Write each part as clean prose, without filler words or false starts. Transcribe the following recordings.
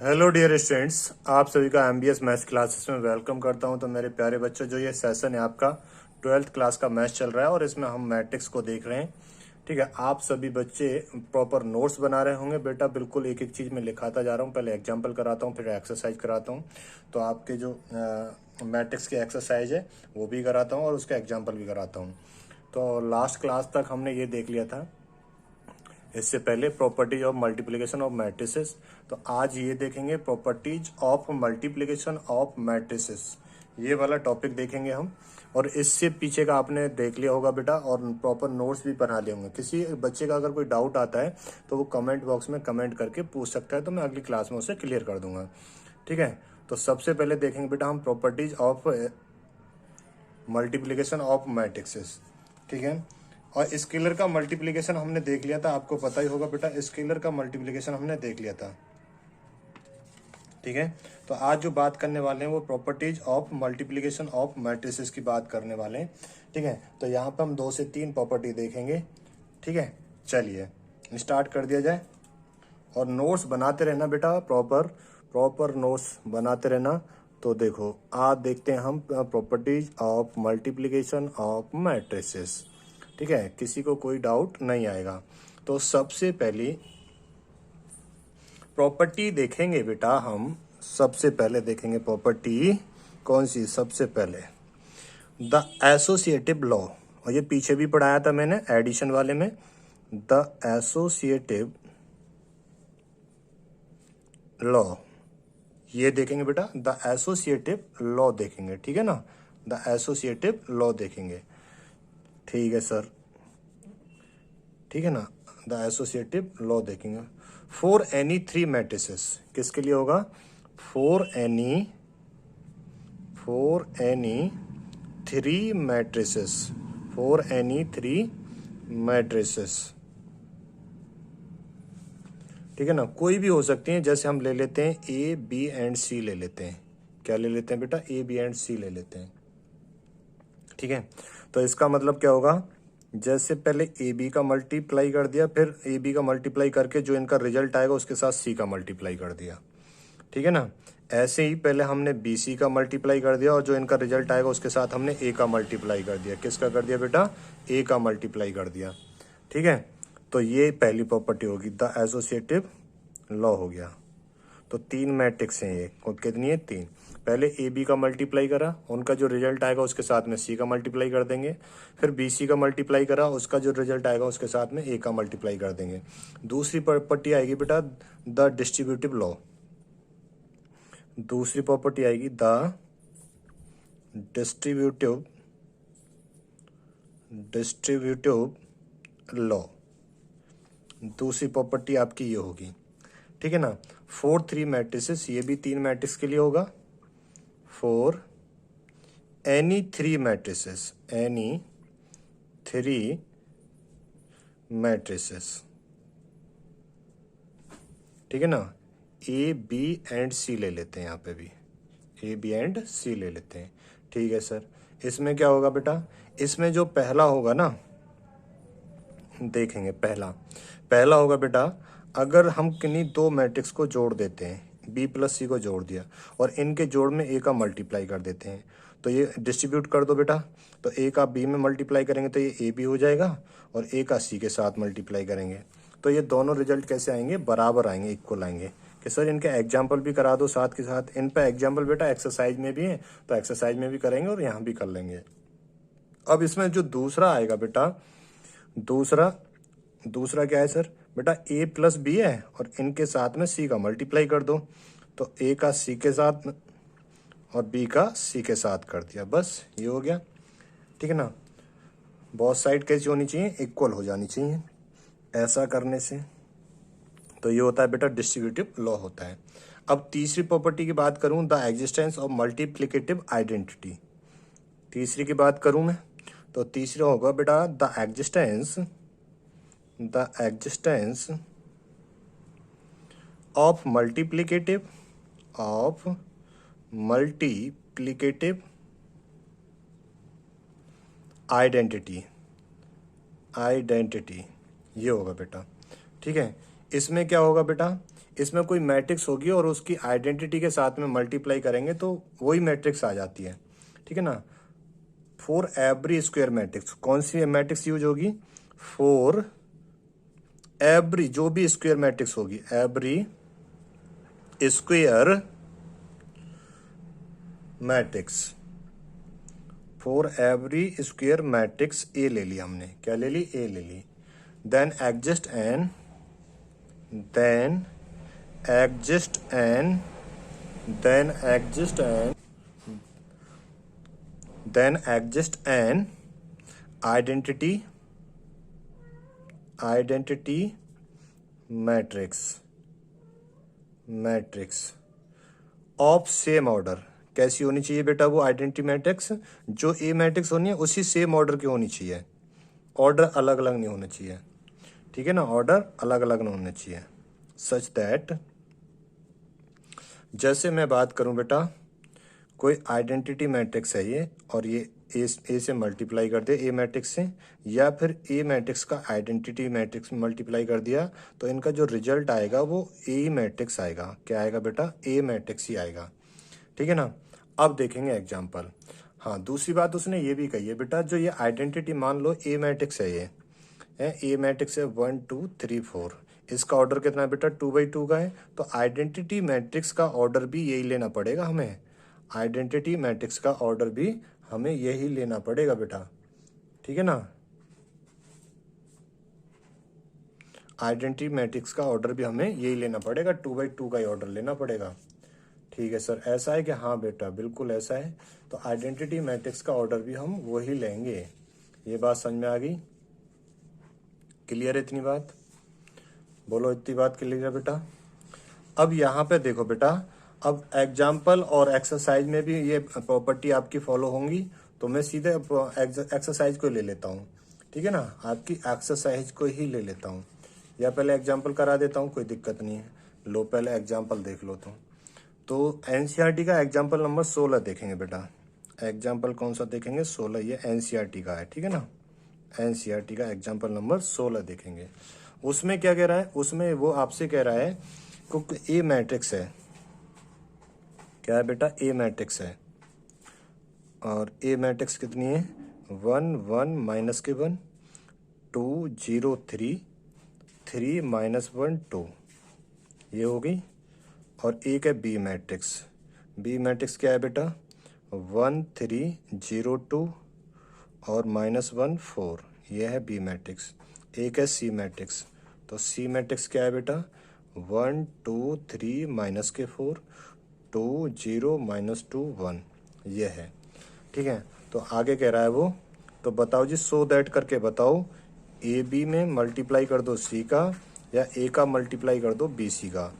Hello dear students, आप सभी का एमबीएस मैथ्स क्लासेस में वेलकम करता हूं। तो मेरे प्यारे बच्चों, जो ये सेशन है आपका 12th क्लास का मैथ्स चल रहा है और इसमें हम मैट्रिक्स को देख रहे हैं। ठीक है, आप सभी बच्चे प्रॉपर नोट्स बना रहे होंगे। बेटा बिल्कुल एक एक चीज़ में लिखाता जा रहा हूँ। पहले एग्जाम्पल कराता हूँ, फिर एक्सरसाइज कराता हूँ। तो आपके जो मैट्रिक्स की एक्सरसाइज है वो भी कराता हूँ और उसका एग्जाम्पल भी कराता हूँ। तो लास्ट क्लास तक हमने ये देख लिया था, इससे पहले properties of multiplication of matrices. तो आज ये देखेंगे properties of multiplication of matrices, ये वाला टॉपिक देखेंगे हम। और इससे पीछे का आपने देख लिया होगा बेटा, और प्रॉपर नोट्स भी बना लिए होंगे। किसी बच्चे का अगर कोई डाउट आता है तो वो कमेंट बॉक्स में कमेंट करके पूछ सकता है, तो मैं अगली क्लास में उसे क्लियर कर दूंगा। ठीक है, तो सबसे पहले देखेंगे बेटा हम properties of multiplication of matrixes. ठीक है, और स्केलर का मल्टीप्लिकेशन हमने देख लिया था, आपको पता ही होगा बेटा, स्केलर का मल्टीप्लिकेशन हमने देख लिया था। ठीक है, तो आज जो बात करने वाले हैं वो properties of multiplication of matrices की बात करने वाले हैं। ठीक है, तो यहाँ पे हम 2 से 3 प्रॉपर्टी देखेंगे। ठीक है, चलिए स्टार्ट कर दिया जाए। और नोट्स बनाते रहना बेटा, प्रॉपर नोट्स बनाते रहना। तो देखो आज देखते हैं हम properties of multiplication of matrices. ठीक है, किसी को कोई डाउट नहीं आएगा। तो सबसे पहली प्रॉपर्टी देखेंगे बेटा हम, सबसे पहले देखेंगे प्रॉपर्टी कौन सी, सबसे पहले द एसोसिएटिव लॉ। और ये पीछे भी पढ़ाया था मैंने एडिशन वाले में, द एसोसिएटिव लॉ। ये देखेंगे बेटा, द एसोसिएटिव लॉ देखेंगे। ठीक है ना, द एसोसिएटिव लॉ देखेंगे। ठीक है सर, ठीक है ना, द एसोसिएटिव लॉ देखेंगे। फॉर एनी 3 मैट्रिसेस, किसके लिए होगा, for any 3 matrices, for any 3 matrices. ठीक है ना, कोई भी हो सकती है। जैसे हम ले लेते हैं ए बी एंड सी ले लेते हैं। क्या ले लेते हैं बेटा, ए बी एंड सी ले लेते हैं। ठीक है, तो इसका मतलब क्या होगा, जैसे पहले ए बी का मल्टीप्लाई कर दिया, फिर ए बी का मल्टीप्लाई करके जो इनका रिजल्ट आएगा उसके साथ सी का मल्टीप्लाई कर दिया। ठीक है ना, ऐसे ही पहले हमने बी सी का मल्टीप्लाई कर दिया और जो इनका रिजल्ट आएगा उसके साथ हमने ए का मल्टीप्लाई कर दिया। किसका कर दिया बेटा, ए का मल्टीप्लाई कर दिया। ठीक है, तो ये पहली प्रॉपर्टी होगी, द एसोसिएटिव लॉ हो गया। तो 3 मैट्रिक्स हैं ये, और कितनी है, 3। पहले ए बी का मल्टीप्लाई करा, उनका जो रिजल्ट आएगा उसके साथ में सी का मल्टीप्लाई कर देंगे। फिर बी सी का मल्टीप्लाई करा, उसका जो रिजल्ट आएगा उसके साथ में ए का मल्टीप्लाई कर देंगे। दूसरी प्रॉपर्टी आएगी बेटा द डिस्ट्रीब्यूटिव लॉ। दूसरी प्रॉपर्टी आएगी द डिस्ट्रीब्यूटिव लॉ। दूसरी प्रॉपर्टी आपकी ये होगी। ठीक है ना, 4 3 मैट्रिसेस, ये भी 3 मैट्रिक्स के लिए होगा। For any 3 matrices, any 3 matrices. ठीक है ना, ए बी एंड सी ले लेते हैं, यहाँ पे भी ए बी एंड सी ले लेते हैं। ठीक है सर, इसमें क्या होगा बेटा, इसमें जो पहला होगा ना, देखेंगे पहला होगा बेटा, अगर हम किन्हीं 2 मैट्रिक्स को जोड़ देते हैं, बी प्लस सी को जोड़ दिया और इनके जोड़ में ए का मल्टीप्लाई कर देते हैं, तो ये डिस्ट्रीब्यूट कर दो बेटा। तो ए का बी में मल्टीप्लाई करेंगे तो ये ए बी हो जाएगा, और ए का सी के साथ मल्टीप्लाई करेंगे तो ये दोनों रिजल्ट कैसे आएंगे, बराबर आएंगे, इक्वल आएंगे। कि सर इनके एग्जाम्पल भी करा दो साथ के साथ। इन पे एग्जाम्पल बेटा एक्सरसाइज में भी है, तो एक्सरसाइज में भी करेंगे और यहाँ भी कर लेंगे। अब इसमें जो दूसरा आएगा बेटा, दूसरा क्या है सर बेटा, ए प्लस बी है और इनके साथ में सी का मल्टीप्लाई कर दो। तो ए का सी के साथ और बी का सी के साथ कर दिया, बस ये हो गया। ठीक है ना, बोथ साइड कैसी होनी चाहिए, इक्वल हो जानी चाहिए। ऐसा करने से तो ये होता है बेटा डिस्ट्रीब्यूटिव लॉ होता है। अब तीसरी प्रॉपर्टी की बात करूं, the existence of multiplicative identity. तीसरी की बात करूं मैं, तो तीसरा होगा बेटा the existence of multiplicative identity ये होगा बेटा। ठीक है, इसमें क्या होगा बेटा, इसमें कोई मैट्रिक्स होगी और उसकी आइडेंटिटी के साथ में मल्टीप्लाई करेंगे तो वही मैट्रिक्स आ जाती है, ठीक है ना। फॉर एवरी स्क्वायर मैट्रिक्स, कौन सी मैट्रिक्स यूज होगी? फॉर एवरी, जो भी स्क्वायर मैट्रिक्स होगी, every square matrix, for every square matrix A ले ली हमने, क्या ले ली? ए ले ली। Then exist N, then exist N, then exist N, then exist N identity, identity matrix, matrix of same order. कैसी होनी चाहिए बेटा वो आइडेंटिटी मैट्रिक्स? जो ए मैट्रिक्स होनी है उसी सेम ऑर्डर की होनी चाहिए, ऑर्डर अलग अलग नहीं होना चाहिए, ठीक है ना, ऑर्डर अलग अलग नहीं होना चाहिए। सच दैट, जैसे मैं बात करूं बेटा, कोई आइडेंटिटी मैट्रिक्स है ये और ये ए से मल्टीप्लाई कर दिया ए मैट्रिक्स से, या फिर ए मैट्रिक्स का आइडेंटिटी मैट्रिक्स में मल्टीप्लाई कर दिया, तो इनका जो रिजल्ट आएगा वो ए मैट्रिक्स आएगा। क्या आएगा बेटा? ए मैट्रिक्स ही आएगा, ठीक है ना। अब देखेंगे एग्जाम्पल। हाँ, दूसरी बात उसने ये भी कही है बेटा, जो ये आइडेंटिटी मान लो ए मैट्रिक्स है, ये ए मैट्रिक्स है 1 2 3 4, इसका ऑर्डर कितना है बेटा? 2/2 का है। तो आइडेंटिटी मैट्रिक्स का ऑर्डर भी यही लेना पड़ेगा हमें, आइडेंटिटी मैट्रिक्स का ऑर्डर भी हमें यही लेना पड़ेगा बेटा, ठीक है ना। आइडेंटिटी मैट्रिक्स का ऑर्डर भी हमें यही लेना पड़ेगा, 2/2 का ही ऑर्डर लेना पड़ेगा, ठीक है सर। ऐसा है कि हाँ बेटा, बिल्कुल ऐसा है। तो आइडेंटिटी मैट्रिक्स का ऑर्डर भी हम वही लेंगे। ये बात समझ में आ गई? क्लियर है इतनी बात? बोलो, इतनी बात क्लियर है बेटा? अब यहाँ पे देखो बेटा, अब एग्जाम्पल और एक्सरसाइज में भी ये प्रॉपर्टी आपकी फॉलो होंगी, तो मैं सीधे एक्सरसाइज को ले लेता हूँ, ठीक है ना, आपकी एक्सरसाइज को ही ले लेता हूँ, या पहले एग्जाम्पल करा देता हूँ, कोई दिक्कत नहीं है। लो, पहले एग्जाम्पल देख लो। तो एनसीईआरटी का एग्जाम्पल नंबर 16 देखेंगे बेटा। एग्जाम्पल कौन सा देखेंगे? 16, ये एनसीईआरटी का है, ठीक है ना। एनसीईआरटी का एग्जाम्पल नंबर 16 देखेंगे। उसमें क्या कह रहा है? उसमें वो आपसे कह रहा है क्योंकि ए मैट्रिक्स है, क्या है बेटा? ए मैट्रिक्स है, और ए मैट्रिक्स कितनी है? 1 1 माइनस के 1 2 0 3 3 माइनस 1 2, ये हो गई। और एक है बी मैट्रिक्स। बी मैट्रिक्स क्या है बेटा? 1 3 0 2 और -1 4, ये है बी मैट्रिक्स। एक है सी मैट्रिक्स। तो सी मैट्रिक्स क्या है बेटा? 1 2 3 माइनस के 4 2 0 -2 1, ये है, ठीक है। तो आगे कह रहा है वो, तो बताओ जी, सो दैट करके बताओ, ए बी में मल्टीप्लाई कर दो सी का, या ए का मल्टीप्लाई कर दो बी सी का,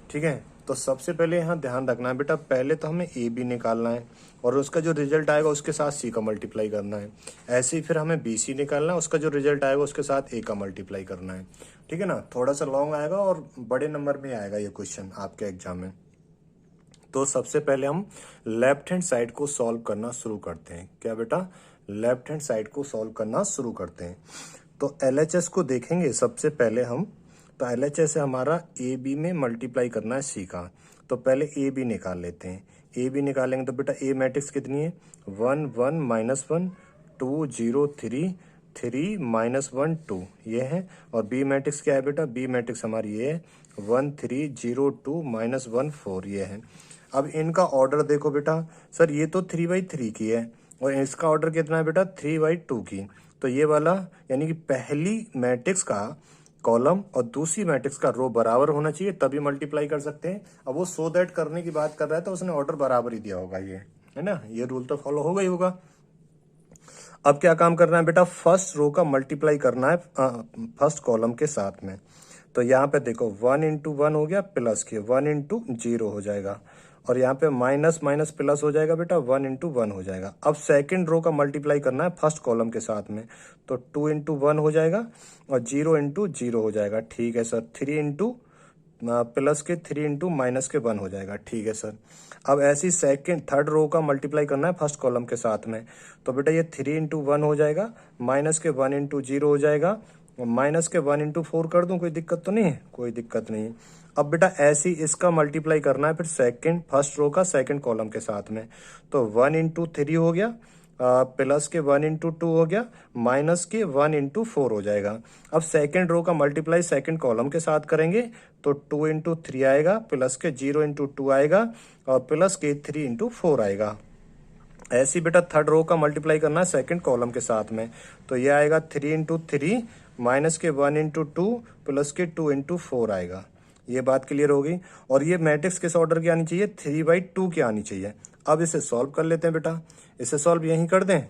ठीक है। तो सबसे पहले यहाँ ध्यान रखना है बेटा, पहले तो हमें ए बी निकालना है और उसका जो रिजल्ट आएगा उसके साथ सी का मल्टीप्लाई करना है। ऐसे ही फिर हमें बी सी निकालना है, उसका जो रिजल्ट आएगा उसके साथ ए का मल्टीप्लाई करना है, ठीक है ना। थोड़ा सा लॉन्ग आएगा और बड़े नंबर में आएगा ये क्वेश्चन आपके एग्जाम में। तो सबसे पहले हम लेफ्ट हैंड साइड को सॉल्व करना शुरू करते हैं। क्या बेटा? लेफ्ट हैंड साइड को सॉल्व करना शुरू करते हैं। तो एलएचएस को देखेंगे सबसे पहले हम। तो एलएचएस है हमारा ए बी में मल्टीप्लाई करना है सी का। तो पहले ए बी निकाल लेते हैं। ए बी निकालेंगे तो बेटा ए मैट्रिक्स कितनी है? 1 1 -1 2 0 3 3 -1 2, ये है। और बी मैट्रिक्स क्या है बेटा? बी मैट्रिक्स हमारी ये है 1 3 0 2 -1 4, ये है। अब इनका ऑर्डर देखो बेटा, सर ये तो 3/3 की है और इसका ऑर्डर कितना है बेटा? 3/2 की। तो ये वाला यानी कि पहली मैट्रिक्स का कॉलम और दूसरी मैट्रिक्स का रो बराबर होना चाहिए, तभी मल्टीप्लाई कर सकते हैं। अब वो सो दैट करने की बात कर रहा है तो उसने ऑर्डर बराबर ही दिया होगा, ये है ना, ये रूल तो फॉलो होगा ही होगा। अब क्या काम करना है बेटा? फर्स्ट रो का मल्टीप्लाई करना है फर्स्ट कॉलम के साथ में। तो यहाँ पे देखो 1 × 1 हो गया प्लस के 1 × 0 हो जाएगा, और यहाँ पे माइनस माइनस प्लस हो जाएगा बेटा, 1 × 1 हो जाएगा। अब सेकंड रो का मल्टीप्लाई करना है फर्स्ट कॉलम के साथ में, तो 2 × 1 हो जाएगा और 0 × 0 हो जाएगा। ठीक है सर। 3 × प्लस के 3 × माइनस के 1 हो जाएगा। ठीक है सर। अब ऐसी थर्ड रो का मल्टीप्लाई करना है फर्स्ट कॉलम के साथ में, तो बेटा ये 3 × 1 हो जाएगा, माइनस के 1 × 0 हो जाएगा, माइनस के 1 × 4 कर दूं, कोई दिक्कत तो नहीं है? कोई दिक्कत नहीं है। अब बेटा ऐसे ही इसका मल्टीप्लाई करना है फिर सेकंड फर्स्ट रो का सेकंड कॉलम के साथ में। तो 1 × 3 हो गया, प्लस के 1 × 2 हो गया, माइनस के 1 × 4 हो जाएगा। अब सेकंड रो का मल्टीप्लाई सेकंड कॉलम के साथ करेंगे तो 2 × 3 आएगा, प्लस के 0 × 2 आएगा और प्लस के 3 × 4 आएगा। ऐसे ही बेटा थर्ड रो का मल्टीप्लाई करना है सेकंड कॉलम के साथ में। तो ये आएगा 3 × 3 माइनस के 1 × 2 प्लस के 2 × 4 आएगा। ये बात क्लियर हो गई। और ये मैट्रिक्स किस ऑर्डर की आनी चाहिए? 3/2 की आनी चाहिए। अब इसे सॉल्व कर लेते हैं बेटा। इसे सॉल्व यहीं कर दें?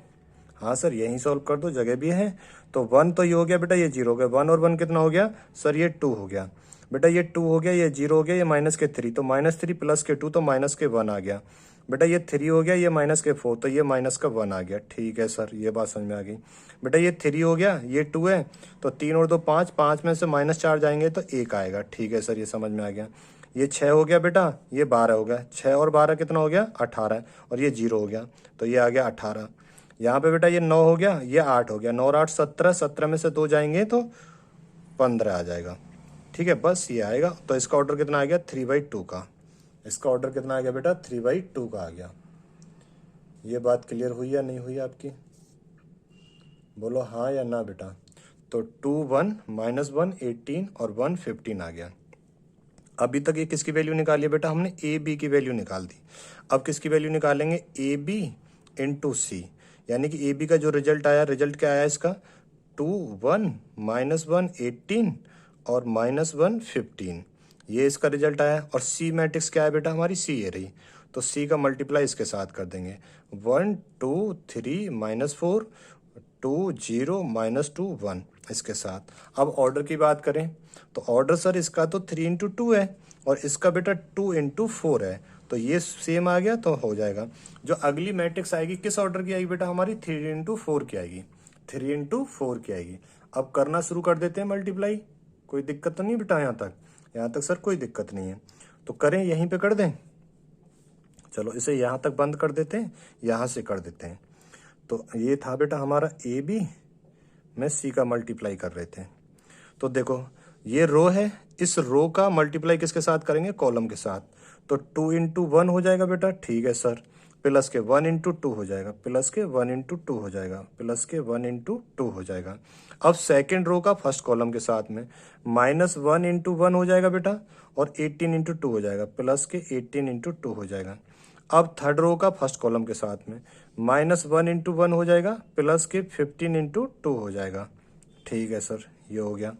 हाँ सर यहीं सॉल्व कर दो, जगह भी है। तो 1 तो ये हो गया बेटा, ये 0 हो गया। 1 और 1 कितना हो गया सर? ये 2 हो गया बेटा। ये 2 हो गया, ये 0 हो गया, ये माइनस के 3, तो -3 प्लस के 2 तो माइनस के 1 आ गया बेटा। ये 3 हो गया, ये माइनस के 4 तो ये माइनस का 1 आ गया। ठीक है सर, ये बात समझ में आ गई बेटा। ये 3 हो गया, ये 2 है, तो 3 और 2 5, 5 में से -4 जाएंगे तो 1 आएगा। ठीक है सर, ये समझ में आ गया। ये 6 हो गया बेटा, ये 12 हो गया। 6 और 12 कितना हो गया? 18। और ये 0 हो गया तो ये आ गया 18। यहाँ पे बेटा ये 9 हो गया, ये 8 हो गया। 9 और 8 17, 17 में से 2 जाएंगे तो 15 आ जाएगा। ठीक है, बस ये आएगा। तो इसका ऑर्डर कितना आ गया? 3/2 का। इसका ऑर्डर कितना आ गया बेटा? 3/2 का आ गया। ये बात क्लियर हुई या नहीं हुई आपकी? बोलो हाँ या ना बेटा। तो 2 1 -1 18 और 1 15 आ गया। अभी तक ये किसकी वैल्यू निकाली है बेटा? हमने ए बी की वैल्यू निकाल दी। अब किसकी वैल्यू निकालेंगे? ए बी इंटू सी। यानी कि ए बी का जो रिजल्ट आया, रिजल्ट क्या आया इसका? 2 1 -1 18 और -1 15। ये इसका रिजल्ट आया। और सी मैट्रिक्स क्या है बेटा? हमारी सी ये रही। तो सी का मल्टीप्लाई इसके साथ कर देंगे। 1 2 3 -4 2 0 -2 1 इसके साथ। अब ऑर्डर की बात करें तो ऑर्डर सर इसका तो 3 × 2 है और इसका बेटा 2 × 4 है, तो ये सेम आ गया तो हो जाएगा। जो अगली मैट्रिक्स आएगी किस ऑर्डर की आएगी बेटा? हमारी 3 × 4 की आएगी। 3 × 4 की आएगी। अब करना शुरू कर देते हैं मल्टीप्लाई। कोई दिक्कत तो नहीं बेटा? यहाँ तक सर कोई दिक्कत नहीं है। तो करें, यहीं पे कर दें। चलो इसे यहाँ तक बंद कर देते हैं, यहाँ से कर देते हैं। तो ये था बेटा हमारा ए बी में सी का मल्टीप्लाई कर रहे थे। तो देखो ये रो है, इस रो का मल्टीप्लाई किसके साथ करेंगे? कॉलम के साथ। तो 2 × 1 हो जाएगा बेटा। ठीक है सर। प्लस के 1 × 2 हो जाएगा, प्लस के 1 × 2 हो जाएगा, प्लस के 1 × 2 हो जाएगा। अब सेकंड रो का फर्स्ट कॉलम के साथ में -1 × 1 हो जाएगा बेटा और 18 × 2 हो जाएगा, प्लस के 18 × 2 हो जाएगा। अब थर्ड रो का फर्स्ट कॉलम के साथ में -1 × 1 हो जाएगा, प्लस के 15 × 2 हो जाएगा। ठीक है सर, ये हो गया।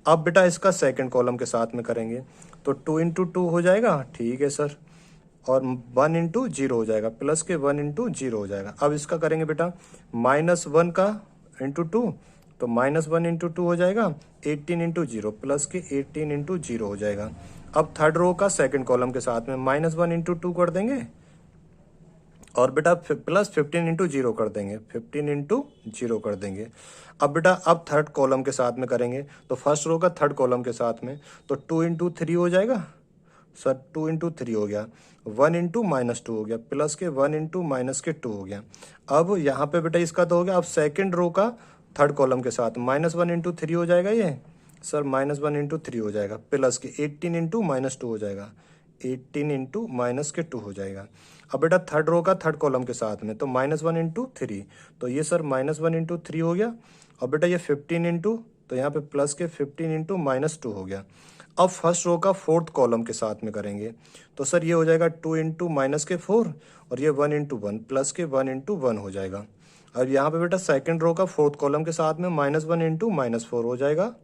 अब बेटा इसका सेकंड कॉलम के साथ में करेंगे तो 2 × 2 हो जाएगा। ठीक है सर। और 1 × 0 हो जाएगा, प्लस के 1 × 0 हो जाएगा। अब इसका करेंगे बेटा -1 का × 2, तो -1 × 2 हो जाएगा, 18 × 0 प्लस के 18 × 0 हो जाएगा। अब थर्ड रो का सेकंड कॉलम के साथ में -1 × 2 कर देंगे और बेटा प्लस 15 × 0 कर देंगे, 15 × 0 कर देंगे। अब बेटा अब थर्ड कॉलम के साथ में करेंगे तो फर्स्ट रो का थर्ड कॉलम के साथ में तो 2 × 3 हो जाएगा सर। 2 × 3 हो गया, 1 × -2 हो गया, प्लस के 1 × -2 हो गया। अब यहाँ पे बेटा इसका तो हो गया। अब सेकंड रो का थर्ड कॉलम के साथ -1 × 3 हो जाएगा ये सर, -1 × 3 हो जाएगा, प्लस के 18 × -2 हो जाएगा, 18 × -2 हो जाएगा। अब बेटा थर्ड रो का थर्ड कॉलम के साथ में तो -1 × 3, तो ये सर -1 × 3 हो गया। और बेटा ये 15 तो यहाँ पे प्लस के 15 × -2 हो गया। अब फर्स्ट रो का फोर्थ कॉलम के साथ में करेंगे तो सर ये हो जाएगा 2 × -4 और ये 1 × 1 प्लस के 1 × 1 हो जाएगा। अब यहाँ पे बेटा सेकंड रो का फोर्थ कॉलम के साथ में -1 × -4 हो जाएगा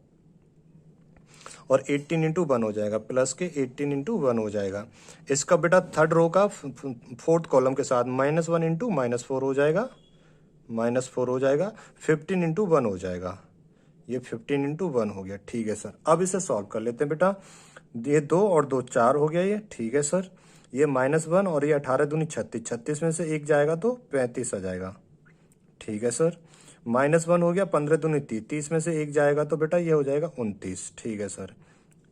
और 18 × 1 हो जाएगा, प्लस के 18 × 1 हो जाएगा। इसका बेटा थर्ड रो का फोर्थ कॉलम के साथ -1 × -4 हो जाएगा, -4 हो जाएगा, 15 × 1 हो जाएगा। ये 15 × 1 हो गया। ठीक है सर। अब इसे सॉल्व कर लेते हैं बेटा। ये 2 और 2 4 हो गया ये। ठीक है सर। ये -1 और ये 18 दूनी 36, 36 में से 1 जाएगा तो 35 आ जाएगा। ठीक है सर। -1 हो गया, 15 दूनी 30, 30 में से 1 जाएगा तो बेटा ये हो जाएगा 29। ठीक है सर,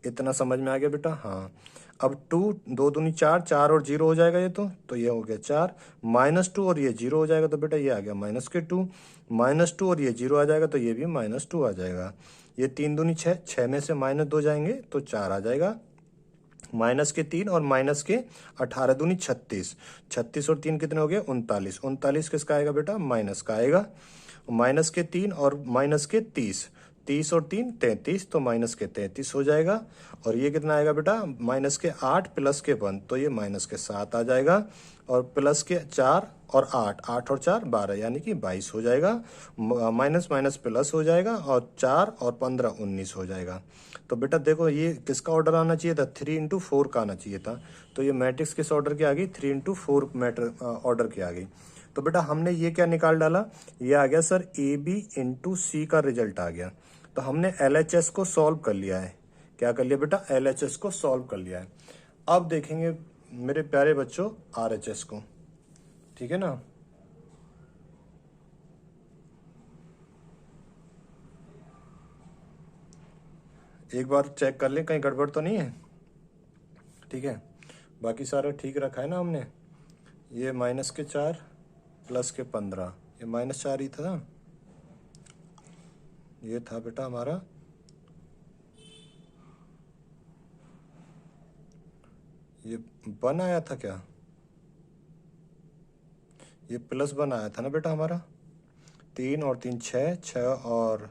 इतना समझ में आ गया बेटा? हाँ। अब 2 2 दूनी 4, 4 और 0 हो जाएगा ये तो ये हो गया 4, -2 और ये 0 हो जाएगा तो बेटा ये आ गया -2, -2 और ये 0 आ जाएगा तो ये भी -2 आ जाएगा। ये 3 दूनी 6, 6 में से -2 जाएंगे तो 4 आ जाएगा, -3 और -18 दूनी 36, 36 और 3 कितने हो गए 39, 39 किसका आएगा बेटा माइनस का आएगा, -3 और -30, 30 और 3 33, तो -33 हो जाएगा। और ये कितना आएगा बेटा -8 +1, तो ये -7 आ जाएगा। और +4 और 8, 8 और 4 12, यानी कि 22 हो जाएगा। माइनस माइनस प्लस हो जाएगा और 4 और 15 19 हो जाएगा। तो बेटा देखो ये किसका ऑर्डर आना चाहिए था, 3×4 का आना चाहिए था। तो ये मैट्रिक्स किस ऑर्डर की आ गई, 3×4 मैट्रिक्स ऑर्डर की आ गई। तो बेटा हमने ये क्या निकाल डाला, ये आ गया सर AB×C का रिजल्ट आ गया। तो हमने LHS को सॉल्व कर लिया है। क्या कर लिया बेटा, LHS को सॉल्व कर लिया है। अब देखेंगे मेरे प्यारे बच्चों RHS को, ठीक है ना। एक बार चेक कर लें कहीं गड़बड़ तो नहीं है, ठीक है। बाकी सारा ठीक रखा है ना हमने। ये -4 +15, ये -4 ही था, ये था बेटा हमारा ये 1 आया था क्या, ये +1 आया था ना बेटा हमारा। 3 और 3 6, 6 और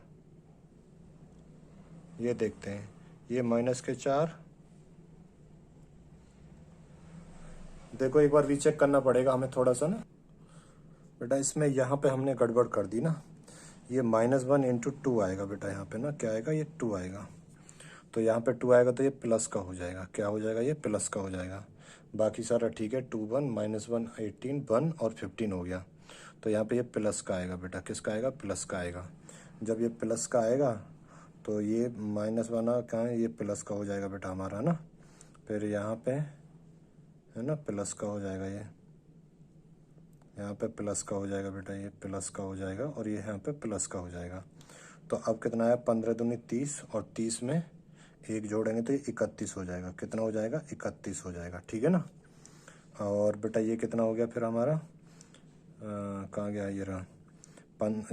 ये देखते हैं, ये -4। देखो एक बार रीचेक करना पड़ेगा हमें थोड़ा सा ना बेटा, इसमें यहाँ पे हमने गड़बड़ कर दी ना। ये -1 × 2 आएगा बेटा, यहाँ पे ना क्या आएगा, ये 2 आएगा। तो यहाँ पे 2 आएगा तो ये प्लस का हो जाएगा, क्या हो जाएगा, ये प्लस का हो जाएगा। बाकी सारा ठीक है, 2 1 -1 18 1 और 15 हो गया। तो यहाँ पे ये प्लस का आएगा बेटा, किसका आएगा, प्लस का आएगा। जब ये प्लस का आएगा तो ये -1 कहाँ है, ये प्लस का हो जाएगा बेटा हमारा ना। फिर यहाँ पे है ना प्लस का हो जाएगा, ये यहाँ पे प्लस का हो जाएगा बेटा, ये प्लस का हो जाएगा और ये यहाँ पे प्लस का हो जाएगा। तो अब कितना आया, 15 दूनी 30 और 30 में 1 जोड़ेंगे तो ये 31 हो जाएगा। कितना हो जाएगा, 31 हो जाएगा, ठीक है ना। और बेटा ये कितना हो गया फिर हमारा, कहाँ गया ये रहा,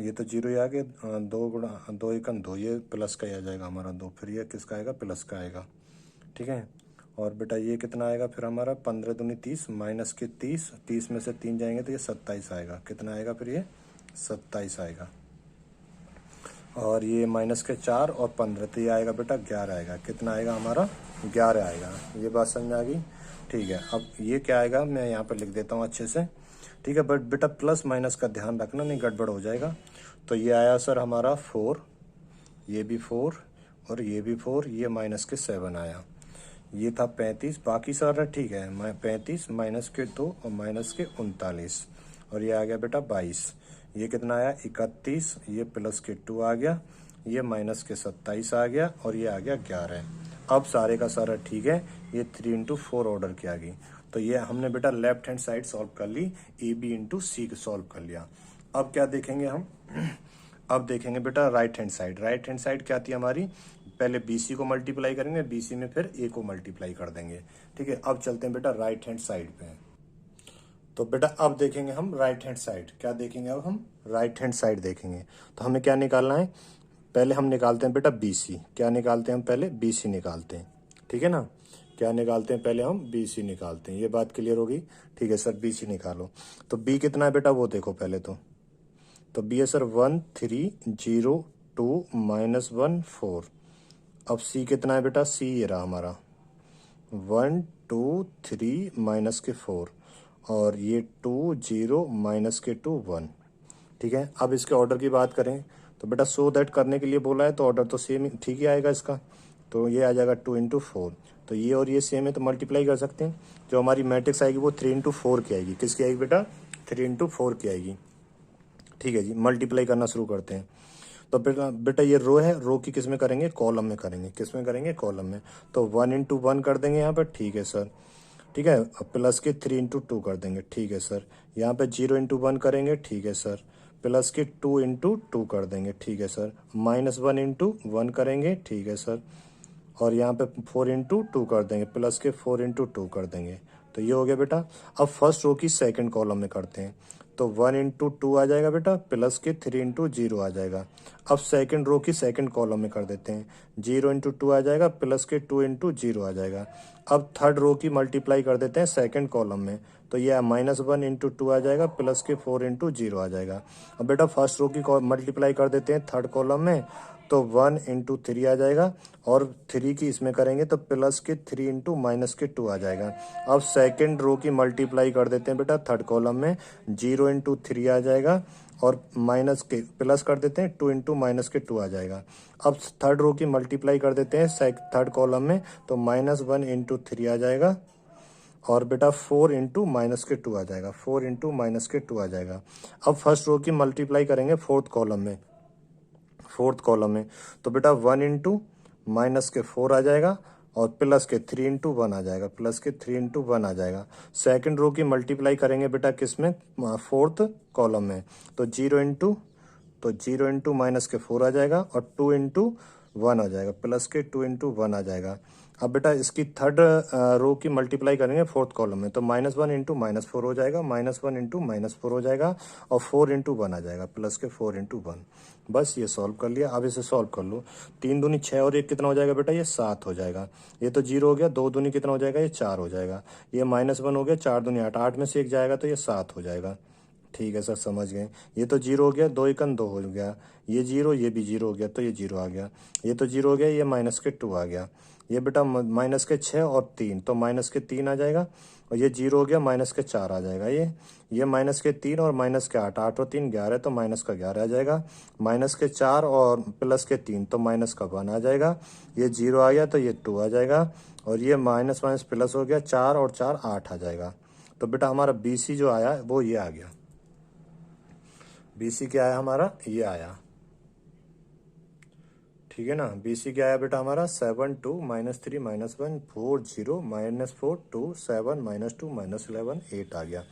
ये तो 0 ही आ गया, 2 × 2 = 2, ये प्लस का ही आ जाएगा हमारा 2, फिर ये किसका आएगा, प्लस का आएगा, ठीक है। और बेटा ये कितना आएगा फिर हमारा, 15 दूनी 30 -30, 30 में से 3 जाएंगे तो ये 27 आएगा। कितना आएगा फिर, ये 27 आएगा। और ये -4 और 15, तो ये आएगा बेटा 11 आएगा। कितना आएगा हमारा, 11 आएगा। ये बात समझ आ गई, ठीक है। अब ये क्या आएगा, मैं यहाँ पर लिख देता हूँ अच्छे से, ठीक है। बट बेटा प्लस माइनस का ध्यान रखना, नहीं गड़बड़ हो जाएगा। तो ये आया सर हमारा 4, ये भी 4 और ये भी 4, ये -7 आया। ये था 35, बाकी सारा ठीक है, 35 -2 और -39, और ये आ गया बेटा 22। ये कितना आया, 31, ये +2 आ गया, ये -27 आ गया और ये आ गया 11। अब सारे का सारा ठीक है, ये 3×4 ऑर्डर की आ गई। तो ये हमने बेटा लेफ्ट हैंड साइड सॉल्व कर ली, AB×C सॉल्व कर लिया। अब क्या देखेंगे हम, अब देखेंगे बेटा right hand side. Right hand side क्या थी हमारी, पहले BC को मल्टीप्लाई करेंगे, BC में फिर A को मल्टीप्लाई कर देंगे, ठीक है। अब चलते हैं बेटा राइट हैंड साइड पे। तो बेटा अब देखेंगे हम राइट हैंड साइड, क्या देखेंगे, अब हम राइट हैंड साइड देखेंगे। तो हमें क्या निकालना है, पहले हम निकालते हैं बेटा BC। क्या निकालते हैं हम, पहले BC निकालते हैं, ठीक है ना। क्या निकालते हैं, पहले हम BC निकालते हैं। ये बात क्लियर होगी, ठीक है सर, BC निकालो। तो B कितना है बेटा, वो देखो पहले तो B है सर 1 3 0 2 -1 4। अब C कितना है बेटा, C ये रहा हमारा 1 2 3 -4, और ये 2 0 -2 1, ठीक है। अब इसके ऑर्डर की बात करें तो बेटा सो दैट करने के लिए बोला है, तो ऑर्डर तो सेम ठीक ही आएगा इसका। तो ये आ जाएगा 2×4, तो ये और ये सेम है तो मल्टीप्लाई कर सकते हैं। जो हमारी मैट्रिक्स आएगी वो 3×4 की आएगी। किसकी आएगी बेटा, 3×4 की आएगी, ठीक है जी। मल्टीप्लाई करना शुरू करते हैं। तो बेटा ये रो है, रो की किस में करेंगे, कॉलम में करेंगे। किस में करेंगे, कॉलम में। तो 1×1 कर देंगे यहाँ पर, ठीक है सर, ठीक है। प्लस के 3×2 कर देंगे, ठीक है सर। यहाँ पे 0×1 करेंगे, ठीक है सर। प्लस के 2×2 कर देंगे, ठीक है सर। -1×1 करेंगे, ठीक है सर। और यहाँ पे 4×2 कर देंगे, प्लस के 4×2 कर देंगे। तो ये हो गया बेटा। अब फर्स्ट रो की सेकंड कॉलम में करते हैं। तो 1 इंटू 2 आ जाएगा बेटा, प्लस के 3 इंटू 0 आ जाएगा। अब सेकंड रो की सेकंड कॉलम में कर देते हैं, 0 इंटू 2 आ जाएगा, प्लस के 2 इंटू 0 आ जाएगा। अब थर्ड रो की मल्टीप्लाई कर देते हैं सेकंड कॉलम में, तो ये -1 इंटू 2 आ जाएगा, प्लस के 4 इंटू 0 आ जाएगा। अब बेटा फर्स्ट रो की मल्टीप्लाई कर देते हैं थर्ड कॉलम में, तो 1 इंटू 3 आ जाएगा, और 3 की इसमें करेंगे तो प्लस के 3 इंटू माइनस के 2 आ जाएगा। अब सेकंड रो की मल्टीप्लाई कर देते हैं बेटा थर्ड कॉलम में, 0 इंटू 3 आ जाएगा, और माइनस के प्लस कर देते हैं 2 इंटू माइनस के 2 आ जाएगा। अब थर्ड रो की मल्टीप्लाई कर देते हैं थर्ड कॉलम में, तो -1 इंटू 3 आ जाएगा, और बेटा 4 इंटू माइनस के 2 आ जाएगा, 4 इंटू माइनस के 2 आ जाएगा। अब फर्स्ट रो की मल्टीप्लाई करेंगे फोर्थ कॉलम में, तो बेटा 1 इंटू माइनस के 4 आ जाएगा, और प्लस के 3 इंटू 1 आ जाएगा, प्लस के 3 इंटू 1 आ जाएगा। सेकंड रो की मल्टीप्लाई करेंगे बेटा किस में, फोर्थ कॉलम में, तो 0 इंटू माइनस के 4 आ जाएगा, और 2 इंटू 1 आ जाएगा, प्लस के 2 इंटू 1 आ जाएगा। अब बेटा इसकी थर्ड रो की मल्टीप्लाई करेंगे फोर्थ कॉलम में, तो -1 इंटू -4 हो जाएगा, -1 इंटू -4 हो जाएगा, और 4 इंटू 1 आ जाएगा, प्लस के 4 इंटू 1। बस ये सॉल्व कर लिया। अब इसे सॉल्व कर लो, 3 दूनी 6 और 1 कितना हो जाएगा बेटा, ये 7 हो जाएगा। ये तो 0 हो गया, 2 दूनी कितना हो जाएगा, ये 4 हो जाएगा। ये -1 हो गया, 4 दूनी 8, 8 में से 1 जाएगा तो ये 7 हो जाएगा। ठीक है सर, समझ गए। ये तो 0 हो गया, 2 एकन 2 हो गया, ये 0, ये भी 0 हो गया, तो ये 0 आ गया। ये तो 0 हो गया, ये माइनस के 2 आ गया। ये बेटा माइनस के 6 और 3, तो माइनस के 3 आ जाएगा, और ये 0 हो गया, माइनस के 4 आ जाएगा। ये माइनस के 3 और माइनस के 8, 8 और 3 11, तो माइनस का 11 आ जाएगा। माइनस के 4 और प्लस के 3, तो माइनस का 1 आ जाएगा। ये 0 आ गया, तो ये 2 आ जाएगा, और ये माइनस माइनस प्लस हो गया, 4 और 4 8 आ जाएगा। तो बेटा हमारा BC जो आया वो ये आ गया। BC क्या आया हमारा, ये आया। ठीक है ना, BC क्या आया बेटा हमारा, 7 2 -3 -1 4 0 -4 2 7 -2 -11 8 आ गया।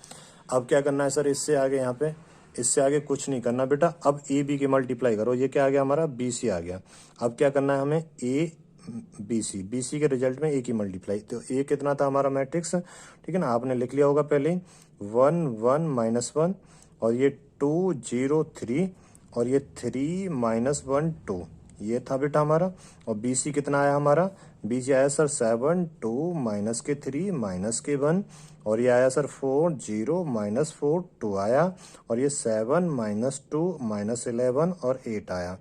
अब क्या करना है सर, इससे आगे यहाँ पे, इससे आगे कुछ नहीं करना बेटा। अब AB की मल्टीप्लाई करो, ये क्या आ गया हमारा, BC आ गया। अब क्या करना है हमें, BC के रिजल्ट में A की मल्टीप्लाई, तो A कितना था हमारा मैट्रिक्स, ठीक है ना, आपने लिख लिया होगा पहले ही, 1 1 -1, और ये 2 0 3, और ये 3 -1 2, ये था बेटा हमारा। और BC कितना आया हमारा, BC आया सर 7 2 माइनस के 3 माइनस के 1, और ये आया सर 4 0 -4 2 आया, और ये 7 -2 -11 और 8 आया।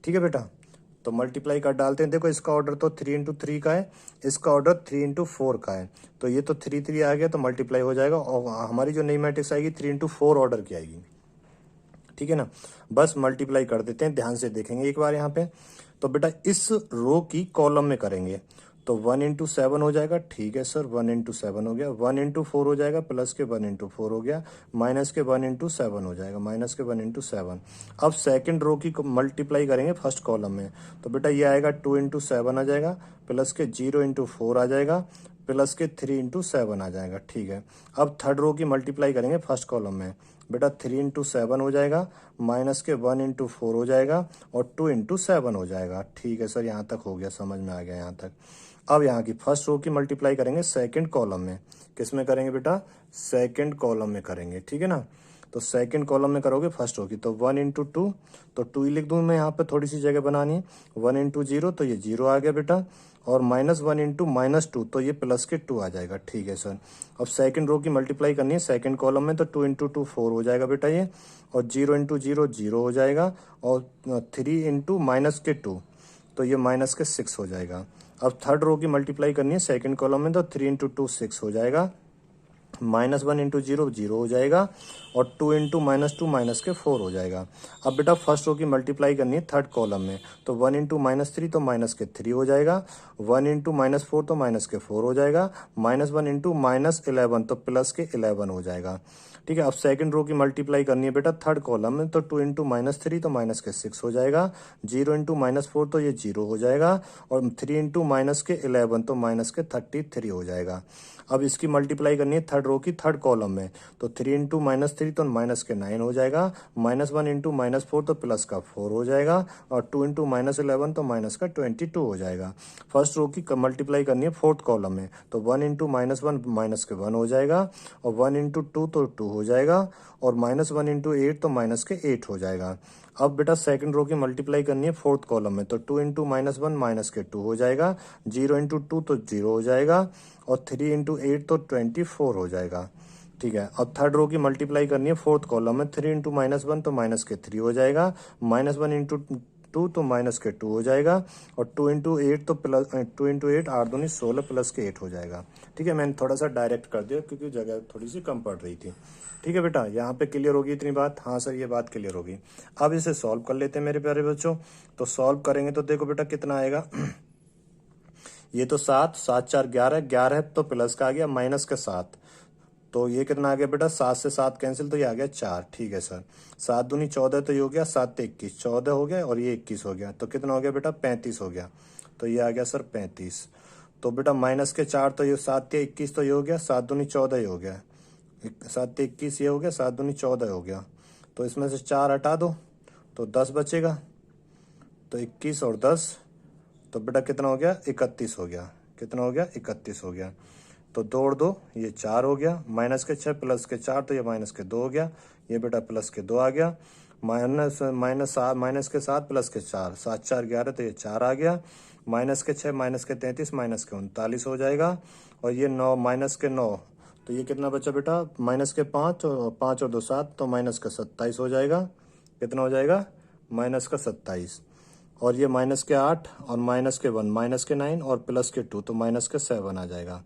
ठीक है बेटा, तो मल्टीप्लाई कर डालते हैं। देखो इसका ऑर्डर तो 3 इंटू 3 का है, इसका ऑर्डर 3 इंटू 4 का है, तो ये तो 3 3 आ गया, तो मल्टीप्लाई हो जाएगा, और हमारी जो नई मैट्रिक्स आएगी 3 इंटू 4 ऑर्डर की आएगी। ठीक है ना, बस मल्टीप्लाई कर देते हैं, ध्यान से देखेंगे एक बार यहाँ पे। तो बेटा इस रो की कॉलम में करेंगे, तो 1 इंटू 7 हो जाएगा। ठीक है सर, 1 इंटू 7 हो गया, 1 इंटू 4 हो जाएगा, प्लस के 1 इंटू 4 हो गया, माइनस के 1 इंटू 7 हो जाएगा, माइनस के 1 इंटू 7। अब सेकंड रो की मल्टीप्लाई करेंगे फर्स्ट कॉलम में, तो बेटा ये आएगा 2 इंटू 7 आ जाएगा, प्लस के 0 इंटू 4 आ जाएगा, प्लस के 3 इंटू 7 आ जाएगा। ठीक है, अब थर्ड रो की मल्टीप्लाई करेंगे फर्स्ट कॉलम में, बेटा 3 इंटू 7 हो जाएगा, माइनस के 1 इंटू 4 हो जाएगा, और 2 इंटू 7 हो जाएगा। ठीक है सर, यहाँ तक हो गया, समझ में आ गया यहाँ तक। अब यहाँ की फर्स्ट रो की मल्टीप्लाई करेंगे सेकंड कॉलम में, किस में करेंगे बेटा, सेकंड कॉलम में करेंगे। ठीक है ना, तो सेकंड कॉलम में करोगे फर्स्ट रो की, तो 1 इंटू 2, तो 2 ही लिख दूँ मैं, यहाँ पे थोड़ी सी जगह बनानी है। 1 इंटू 0, तो ये 0 आ गया बेटा, और -1 इंटू -2, तो ये प्लस के 2 आ जाएगा। ठीक है सर, अब सेकंड रो की मल्टीप्लाई करनी है सेकंड कॉलम में, तो 2 इंटू 2 4 हो जाएगा बेटा ये, और 0 इंटू 0 0 हो जाएगा, और 3 इंटू माइनस के 2, तो ये माइनस के 6 हो जाएगा। अब थर्ड रो की मल्टीप्लाई करनी है सेकंड कॉलम में, तो 3 इंटू 2 6 हो जाएगा, -1 इंटू 0 0 हो जाएगा, और 2 इंटू -2 माइनस के 4 हो जाएगा। अब बेटा फर्स्ट रो की मल्टीप्लाई करनी है थर्ड कॉलम में, तो 1 इंटू -3, तो माइनस के 3 हो जाएगा, 1 इंटू -4, तो माइनस के 4 हो जाएगा, -1 इंटू -11, तो प्लस के 11 हो जाएगा। ठीक है, अब सेकंड रो की मल्टीप्लाई करनी है बेटा थर्ड कॉलम में, तो 2 इंटू -3, तो माइनस के 6 हो जाएगा, 0 इंटू -4, तो ये 0 हो जाएगा, और 3 इंटू -11, तो माइनस के 33 हो जाएगा। अब इसकी मल्टीप्लाई करनी है थर्ड रो की थर्ड कॉलम में, तो 3 इंटू -3 तो माइनस के 9 हो जाएगा, -1 इंटू -4 तो प्लस का 4 हो जाएगा, और 2 इंटू -11 तो माइनस का 22 हो जाएगा। फर्स्ट रो की मल्टीप्लाई करनी है फोर्थ कॉलम में, तो 1 इंटू -1 माइनस के 1 हो जाएगा, और 1 इंटू 2 तो 2 हो जाएगा, और -1 इंटू 8 तो माइनस के 8 हो जाएगा। अब बेटा सेकंड रो की मल्टीप्लाई करनी है फोर्थ कॉलम में, तो 2 इंटू -1 माइनस के 2 हो जाएगा, 0 इंटू 2 तो 0 हो जाएगा, और 3 इंटू 8 तो 24 हो जाएगा। ठीक है, अब थर्ड रो की मल्टीप्लाई करनी है फोर्थ कॉलम में, 3 इंटू -1 तो माइनस के 3 हो जाएगा, -1 इंटू 2 तो माइनस के 2 हो जाएगा, और 2 इंटू 8 तो प्लस 2 इंटू 8 8 दूनी 16 प्लस के 8 हो जाएगा। ठीक है, मैंने थोड़ा सा डायरेक्ट कर दिया क्योंकि जगह थोड़ी सी कम पड़ रही थी। ठीक है बेटा, यहाँ पे क्लियर होगी इतनी बात? हाँ सर, ये बात क्लियर होगी। अब इसे सॉल्व कर लेते हैं मेरे प्यारे बच्चों। तो सॉल्व करेंगे तो देखो बेटा कितना आएगा। ये तो 7, 7 4 11, 11 तो प्लस का आ गया, माइनस का 7, तो ये कितना आ गया बेटा? 7 से 7 कैंसिल, तो ये आ गया 4। ठीक है सर, 7 दूनी 14 तो ये हो गया, 7 तो 21, 14 हो गया, और ये 21 हो गया, तो कितना हो गया बेटा? 35 हो गया, तो ये आ गया सर 35। तो बेटा माइनस के 4 तो ये 7 या 21 तो ये हो गया, 7 दूनी 14 ये हो गया, 7 21 ये हो गया, 7 दूनी 14 हो गया, तो इसमें से 4 हटा दो तो 10 बचेगा, तो 21 और 10 तो बेटा कितना हो गया? 31 हो गया। कितना हो गया? 31 हो गया। तो 2 और 2 ये 4 हो गया, माइनस के 6 प्लस के 4 तो ये माइनस के 2 हो गया, ये बेटा प्लस के 2 आ गया, माइनस के 7 प्लस के 4, 7 4 11 तो ये 4 आ गया, माइनस के 6 माइनस के 33 माइनस के 39 हो जाएगा, और ये 9 माइनस के 9 तो ये कितना बचा बेटा? माइनस के 5 और 5 और 2 7 तो माइनस का 27 हो जाएगा। कितना हो जाएगा? माइनस का 27, और ये माइनस के 8 और माइनस के 1 माइनस के 9 और प्लस के 2 तो माइनस के 7 आ जाएगा।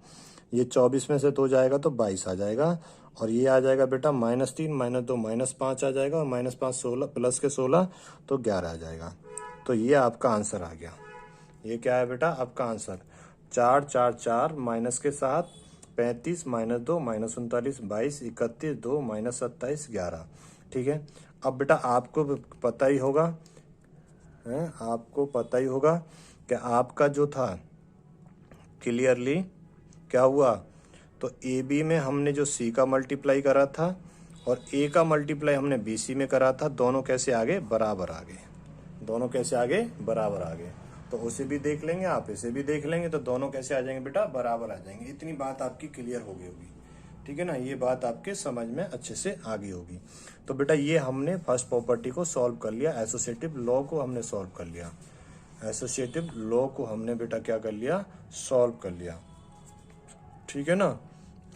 ये 24 में से 2 जाएगा तो 22 आ जाएगा, और ये आ जाएगा बेटा -3 -2 -5 आ जाएगा, और -5 16 प्लस के 16 तो 11 आ जाएगा। तो ये आपका आंसर आ गया। ये क्या है बेटा? आपका आंसर 4 4 4 माइनस के 7 35 -2 -39 22 31 2 -27 11। ठीक है, अब बेटा आपको पता ही होगा, है आपको पता ही होगा कि आपका जो था क्लियरली क्या हुआ, तो ए बी में हमने जो सी का मल्टीप्लाई करा था और ए का मल्टीप्लाई हमने बी सी में करा था, दोनों कैसे आगे? बराबर आ गए। दोनों कैसे आगे? बराबर आ गए। तो उसे भी देख लेंगे, आप इसे भी देख लेंगे, तो दोनों कैसे आ जाएंगे बेटा? बराबर आ जाएंगे। इतनी बात आपकी क्लियर हो गई होगी। ठीक है ना, ये बात आपके समझ में अच्छे से आ गई होगी। तो बेटा ये हमने फर्स्ट प्रॉपर्टी को सॉल्व कर लिया, एसोसिएटिव लॉ को हमने सॉल्व कर लिया। एसोसिएटिव लॉ को हमने बेटा क्या कर लिया? सॉल्व कर लिया। ठीक है ना,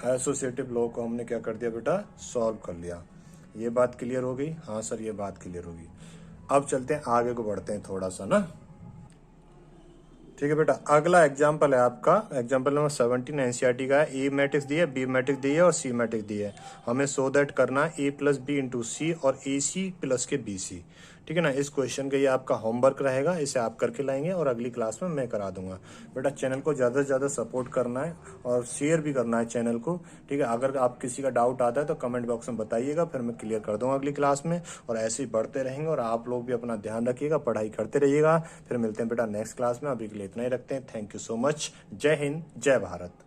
एसोसिएटिव लॉ को हमने क्या कर दिया बेटा? सॉल्व कर लिया। ये बात क्लियर हो गई? हाँ सर, ये बात क्लियर होगी। अब चलते हैं आगे को, बढ़ते हैं थोड़ा सा ना। ठीक है बेटा, अगला एग्जाम्पल है आपका एग्जाम्पल नंबर 17 एनसीईआरटी का है। ए मैट्रिक्स दी है, बी मैट्रिक्स दी है और सी मैट्रिक्स दी है। हमें सो दैट करना है ए प्लस बी इंटू सी और ए सी प्लस के बी सी। ठीक है ना, इस क्वेश्चन का ये आपका होमवर्क रहेगा, इसे आप करके लाएंगे और अगली क्लास में मैं करा दूंगा। बेटा चैनल को ज़्यादा से ज़्यादा सपोर्ट करना है और शेयर भी करना है चैनल को। ठीक है, अगर आप किसी का डाउट आता है तो कमेंट बॉक्स में बताइएगा, फिर मैं क्लियर कर दूंगा अगली क्लास में। और ऐसे ही बढ़ते रहेंगे और आप लोग भी अपना ध्यान रखिएगा, पढ़ाई करते रहिएगा। फिर मिलते हैं बेटा नेक्स्ट क्लास में, अभी के लिए इतना ही रखते हैं। Thank you so much. जय हिंद, जय भारत।